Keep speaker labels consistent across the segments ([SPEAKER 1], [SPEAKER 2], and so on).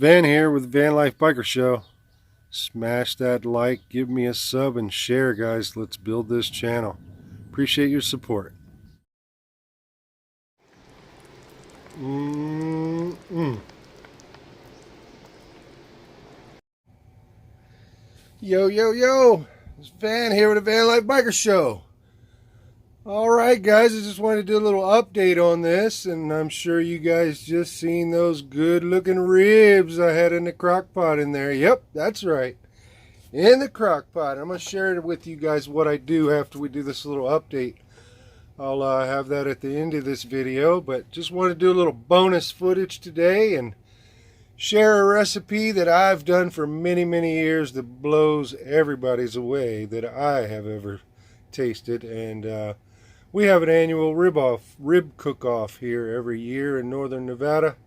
[SPEAKER 1] Van here with Van Life Biker Show. Smash that like, give me a sub, and share, guys. Let's build this channel. Appreciate your support. Yo, yo, yo. It's Van here with the Van Life Biker Show. Alright, guys, I just wanted to do a little update on this, and I'm sure you guys just seen those good looking ribs I had in the crock pot in there. Yep, that's right. In the crock pot. I'm going to share it with you guys what I do after we do this little update. I'll have that at the end of this video, but just want to do a little bonus footage today and share a recipe that I've done for many, many years that blows everybody's away that I have ever tasted. And we have an annual rib cook-off here every year in northern Nevada,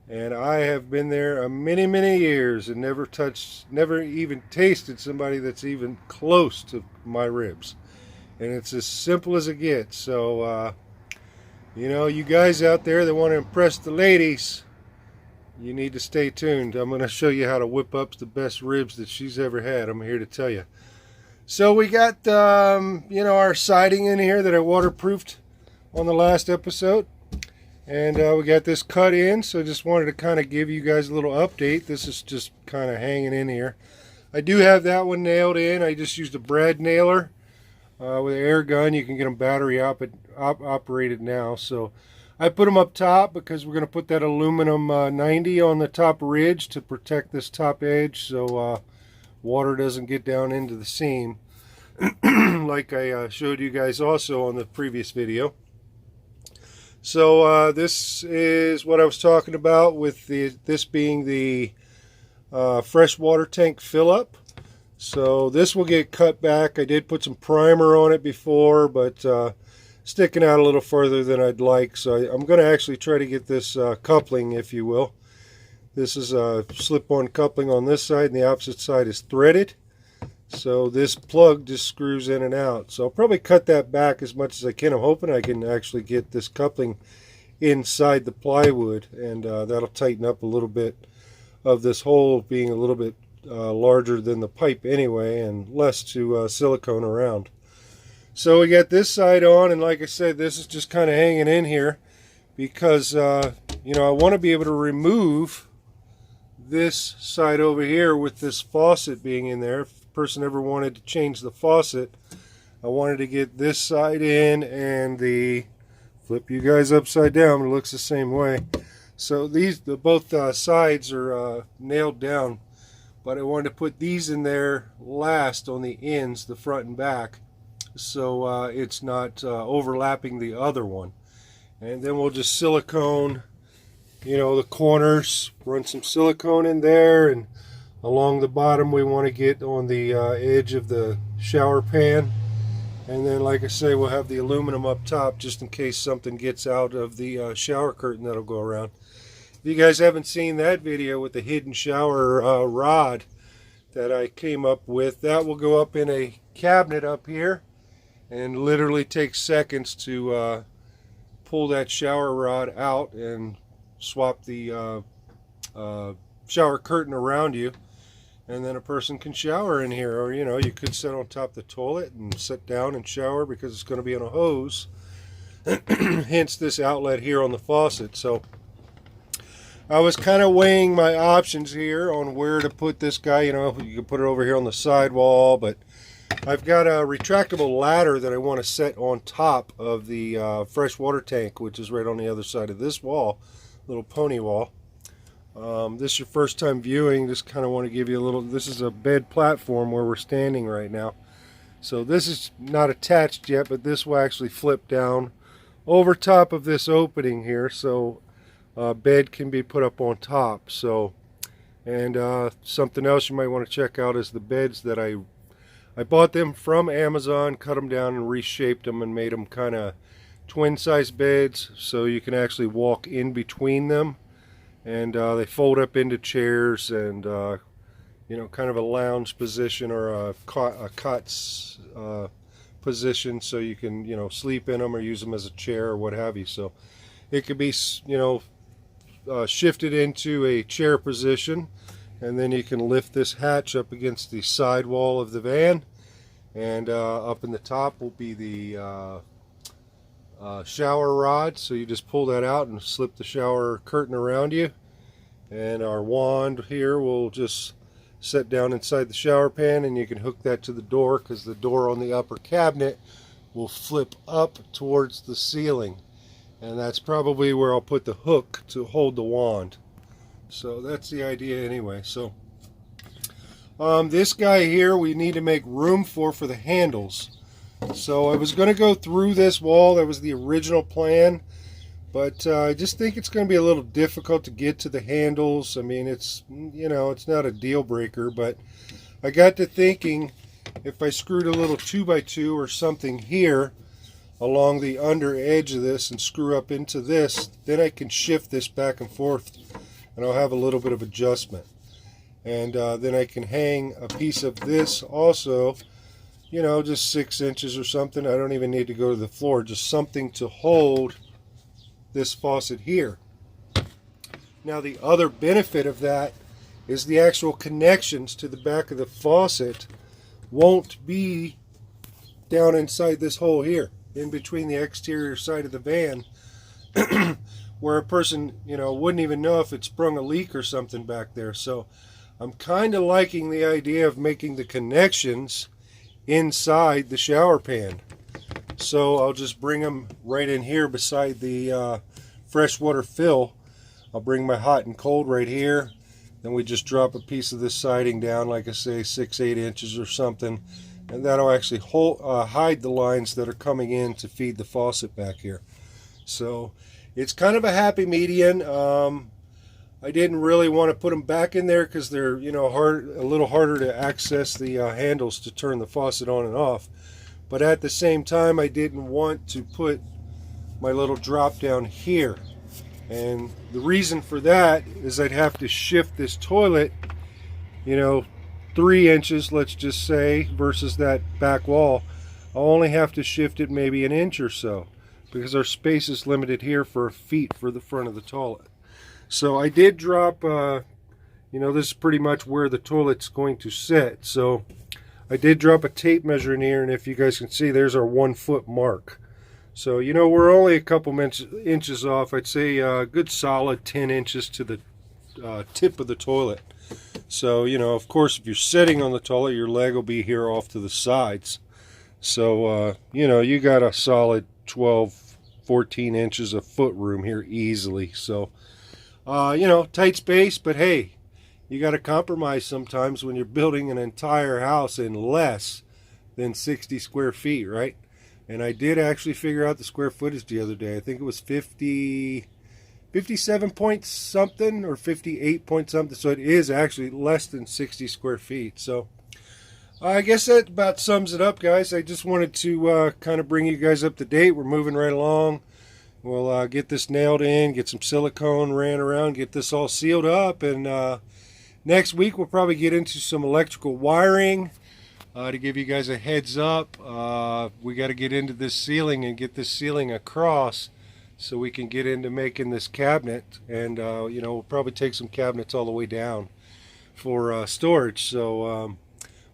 [SPEAKER 1] and I have been there many, many years and never even tasted somebody that's even close to my ribs. And it's as simple as it gets. So you know, you guys out there that want to impress the ladies, you need to stay tuned. I'm going to show you how to whip up the best ribs that she's ever had. I'm here to tell you. So we got, you know, our siding in here that I waterproofed on the last episode. And we got this cut in, so I just wanted to kind of give you guys a little update. This is just kind of hanging in here. I do have that one nailed in. I just used a brad nailer with an air gun. You can get them battery operated now. So I put them up top because we're going to put that aluminum 90 on the top ridge to protect this top edge, so water doesn't get down into the seam like I showed you guys also on the previous video. So this is what I was talking about with this being the freshwater tank fill up. So this will get cut back. I did put some primer on it before, but sticking out a little further than I'd like. So I'm going to actually try to get this coupling, if you will. This is a slip-on coupling on this side, and the opposite side is threaded. So this plug just screws in and out. So I'll probably cut that back as much as I can. I'm hoping I can actually get this coupling inside the plywood, and that'll tighten up a little bit of this hole being a little bit larger than the pipe anyway, and less to silicone around. So we got this side on, and like I said, this is just kind of hanging in here because you know, I want to be able to remove this side over here with this faucet being in there. If the person ever wanted to change the faucet, I wanted to get this side in, and flip you guys upside down, it looks the same way. So both sides are nailed down, but I wanted to put these in there last on the ends, the front and back, so it's not overlapping the other one. And then we'll just silicone, you know, the corners, run some silicone in there, and along the bottom we want to get on the edge of the shower pan. And then, like I say, we'll have the aluminum up top just in case something gets out of the shower curtain that'll go around. If you guys haven't seen that video with the hidden shower rod that I came up with, that will go up in a cabinet up here and literally take seconds to pull that shower rod out and swap the shower curtain around you, and then a person can shower in here. Or, you know, you could sit on top of the toilet and sit down and shower because it's going to be on a hose, hence this outlet here on the faucet. So I was kind of weighing my options here on where to put this guy. You know, you can put it over here on the sidewall, but I've got a retractable ladder that I want to set on top of the freshwater tank, which is right on the other side of this wall, little pony wall. This is your first time viewing, just kind of want to give you a little, this is a bed platform where we're standing right now. So this is not attached yet, but this will actually flip down over top of this opening here, so bed can be put up on top. So, and something else you might want to check out is the beds that I bought them from Amazon, cut them down and reshaped them and made them kind of twin size beds, so you can actually walk in between them. And they fold up into chairs, and you know, kind of a lounge position or a cot position, so you can, you know, sleep in them or use them as a chair or what have you. So it could be, you know, shift it into a chair position, and then you can lift this hatch up against the side wall of the van, and up in the top will be the shower rod. So you just pull that out and slip the shower curtain around you, and our wand here will just set down inside the shower pan, and you can hook that to the door, because the door on the upper cabinet will flip up towards the ceiling, and that's probably where I'll put the hook to hold the wand. So that's the idea anyway. So this guy here we need to make room for the handles. So I was going to go through this wall. That was the original plan, but I just think it's going to be a little difficult to get to the handles. I mean, it's, you know, it's not a deal breaker, but I got to thinking, if I screwed a little 2x2 or something here along the under edge of this and screw up into this, then I can shift this back and forth, and I'll have a little bit of adjustment. And then I can hang a piece of this also, you know, just 6 inches or something. I don't even need to go to the floor, just something to hold this faucet here. Now the other benefit of that is the actual connections to the back of the faucet won't be down inside this hole here, in between the exterior side of the van, where a person, you know, wouldn't even know if it sprung a leak or something back there. So I'm kind of liking the idea of making the connections inside the shower pan. So I'll just bring them right in here beside the freshwater fill. I'll bring my hot and cold right here. Then we just drop a piece of this siding down, like I say, 6-8 inches or something, and that'll actually hide the lines that are coming in to feed the faucet back here. So it's kind of a happy median. I didn't really want to put them back in there because they're, you know, a little harder to access the handles to turn the faucet on and off. But at the same time, I didn't want to put my little drop down here. And the reason for that is I'd have to shift this toilet, you know, 3 inches, let's just say, versus that back wall. I'll only have to shift it maybe an inch or so, because our space is limited here for feet for the front of the toilet. So I did drop, you know, this is pretty much where the toilet's going to sit. So I did drop a tape measure in here, and if you guys can see, there's our 1 foot mark. So, you know, we're only a couple inches off. I'd say a good solid 10 inches to the tip of the toilet. So, you know, of course, if you're sitting on the toilet, your leg will be here off to the sides. So, you know, you got a solid 12, 14 inches of foot room here easily. So, you know, tight space, but hey, you got to compromise sometimes when you're building an entire house in less than 60 square feet, right? And I did actually figure out the square footage the other day. I think it was 57 point something or 58 point something. So it is actually less than 60 square feet. So I guess that about sums it up, guys. I just wanted to kind of bring you guys up to date. We're moving right along. We'll get this nailed in, get some silicone ran around, get this all sealed up. And next week we'll probably get into some electrical wiring. To give you guys a heads up, we got to get into this ceiling and get this ceiling across so we can get into making this cabinet. And you know, we'll probably take some cabinets all the way down for storage. So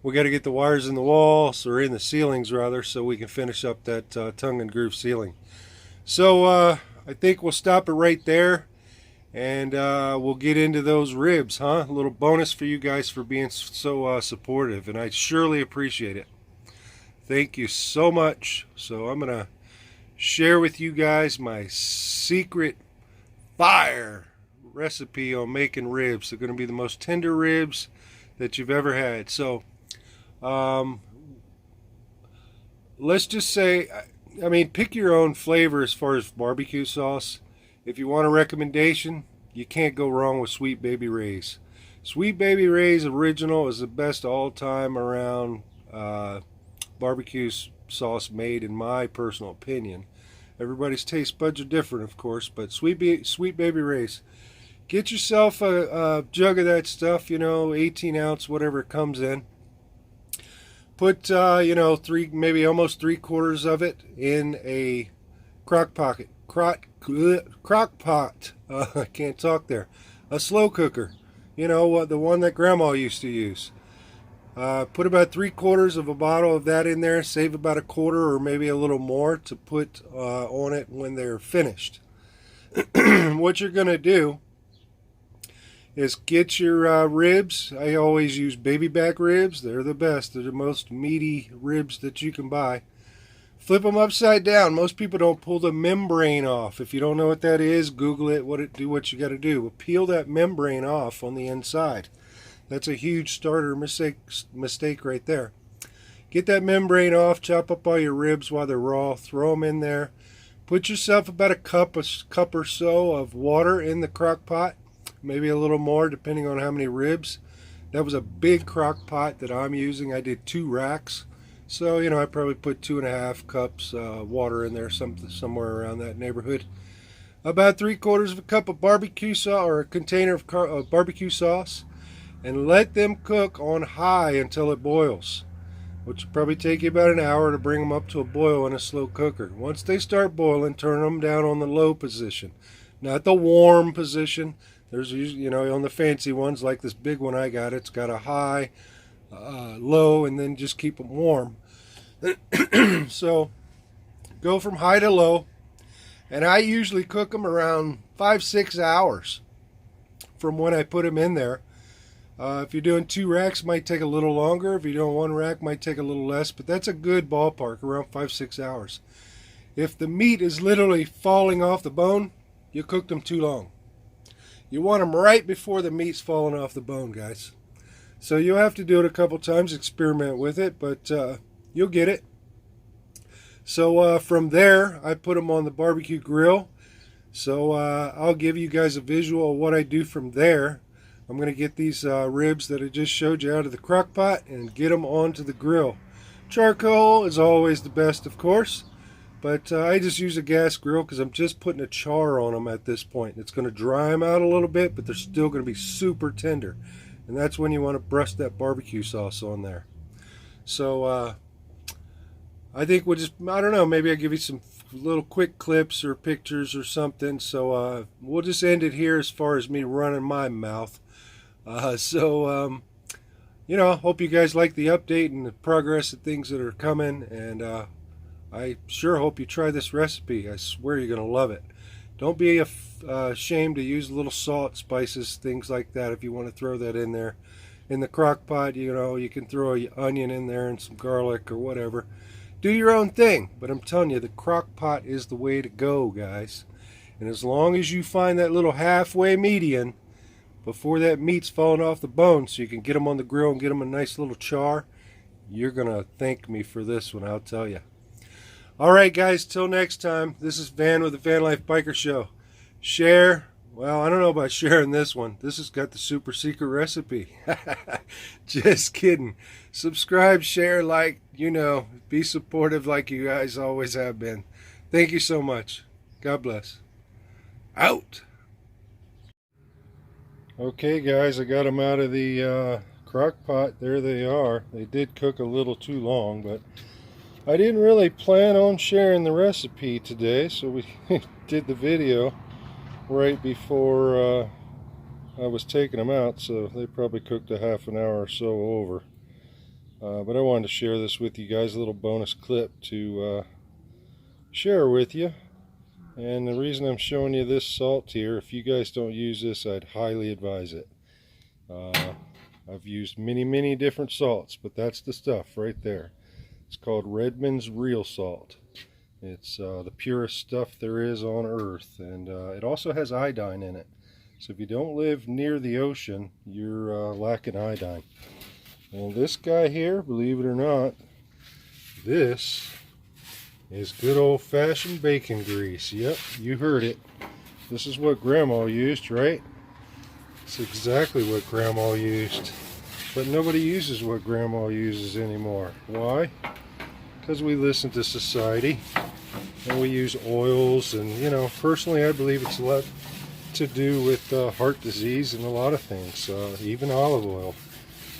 [SPEAKER 1] we got to get the wires in the walls, or in the ceilings rather, so we can finish up that tongue and groove ceiling. So I think we'll stop it right there, and we'll get into those ribs, huh? A little bonus for you guys for being so supportive, and I surely appreciate it. Thank you so much. So I'm gonna share with you guys my secret fire recipe on making ribs. They're gonna be the most tender ribs that you've ever had. So let's just say, I mean, pick your own flavor as far as barbecue sauce. If you want a recommendation, you can't go wrong with Sweet Baby Ray's. Sweet Baby Ray's original is the best all-time around barbecue sauce made, in my personal opinion. Everybody's taste buds are different, of course, but Sweet Baby Ray's. Get yourself a jug of that stuff, you know, 18 ounce, whatever it comes in. Put, you know, maybe almost 3/4 of it in a crock pot crock pot. I can't talk there. A slow cooker. You know, the one that Grandma used to use. Put about 3/4 of a bottle of that in there. Save about 1/4 or maybe a little more to put on it when they're finished. What you're going to do is get your ribs. I always use baby back ribs. They're the best. They're the most meaty ribs that you can buy. Flip them upside down. Most people don't pull the membrane off. If you don't know what that is, Google it. Do what you got to do. But peel that membrane off on the inside. That's a huge starter mistake right there. Get that membrane off. Chop up all your ribs while they're raw. Throw them in there. Put yourself about a cup or so of water in the crock pot. Maybe a little more depending on how many ribs. That was a big crock pot that I'm using. I did 2 racks. So, you know, I probably put 2.5 cups water in there, somewhere around that neighborhood. About 3/4 of a cup of barbecue sauce, or a container of barbecue sauce, and let them cook on high until it boils, which will probably take you about an hour to bring them up to a boil in a slow cooker. Once they start boiling, turn them down on the low position, not the warm position. There's usually, you know, on the fancy ones like this big one I got, it's got a high, low, and then just keep them warm. So go from high to low, and I usually cook them around 5-6 hours from when I put them in there. If you're doing 2 racks, it might take a little longer. If you're doing 1 rack, it might take a little less, but that's a good ballpark, around 5-6 hours. If the meat is literally falling off the bone, you cooked them too long. You want them right before the meat's falling off the bone, guys. So you'll have to do it a couple times, experiment with it, but you'll get it. So from there, I put them on the barbecue grill. So I'll give you guys a visual of what I do from there. I'm going to get these ribs that I just showed you out of the crock pot and get them onto the grill. Charcoal is always the best, of course. But I just use a gas grill because I'm just putting a char on them at this point. It's going to dry them out a little bit, but they're still going to be super tender. And that's when you want to brush that barbecue sauce on there. So I think we'll just, I don't know, maybe I'll give you some little quick clips or pictures or something. So we'll just end it here as far as me running my mouth. You know, hope you guys like the update and the progress of things that are coming. And I sure hope you try this recipe. I swear you're going to love it. Don't be ashamed to use a little salt, spices, things like that if you want to throw that in there. In the crock pot, you know, you can throw an onion in there and some garlic or whatever. Do your own thing. But I'm telling you, the crock pot is the way to go, guys. And as long as you find that little halfway median before that meat's falling off the bone so you can get them on the grill and get them a nice little char, you're going to thank me for this one, I'll tell you. Alright guys, till next time, this is Van with the Van Life Biker Show. Share, well, I don't know about sharing this one. This has got the super secret recipe. Just kidding. Subscribe, share, like, you know, be supportive like you guys always have been. Thank you so much. God bless. Out! Okay guys, I got them out of the crock pot. There they are. They did cook a little too long, but I didn't really plan on sharing the recipe today, so we did the video right before I was taking them out, so they probably cooked a half an hour or so over. But I wanted to share this with you guys, a little bonus clip to share with you. And the reason I'm showing you this salt here, if you guys don't use this, I'd highly advise it. I've used many different salts, but that's the stuff right there. It's called Redmond's Real Salt. It's the purest stuff there is on earth, and it also has iodine in it. So if you don't live near the ocean, you're lacking iodine. And this guy here, believe it or not, this is good old-fashioned bacon grease. Yep, you heard it. This is what Grandma used, right? It's exactly what Grandma used. But nobody uses what Grandma uses anymore. Why? Because we listen to society and we use oils, and you know, personally I believe it's a lot to do with heart disease and a lot of things, even olive oil.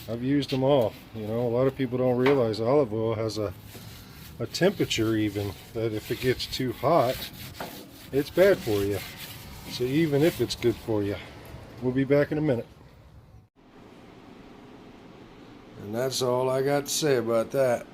[SPEAKER 1] I've used them all. You know, a lot of people don't realize olive oil has a temperature even, that if it gets too hot, it's bad for you. So even if it's good for you, we'll be back in a minute. And that's all I got to say about that.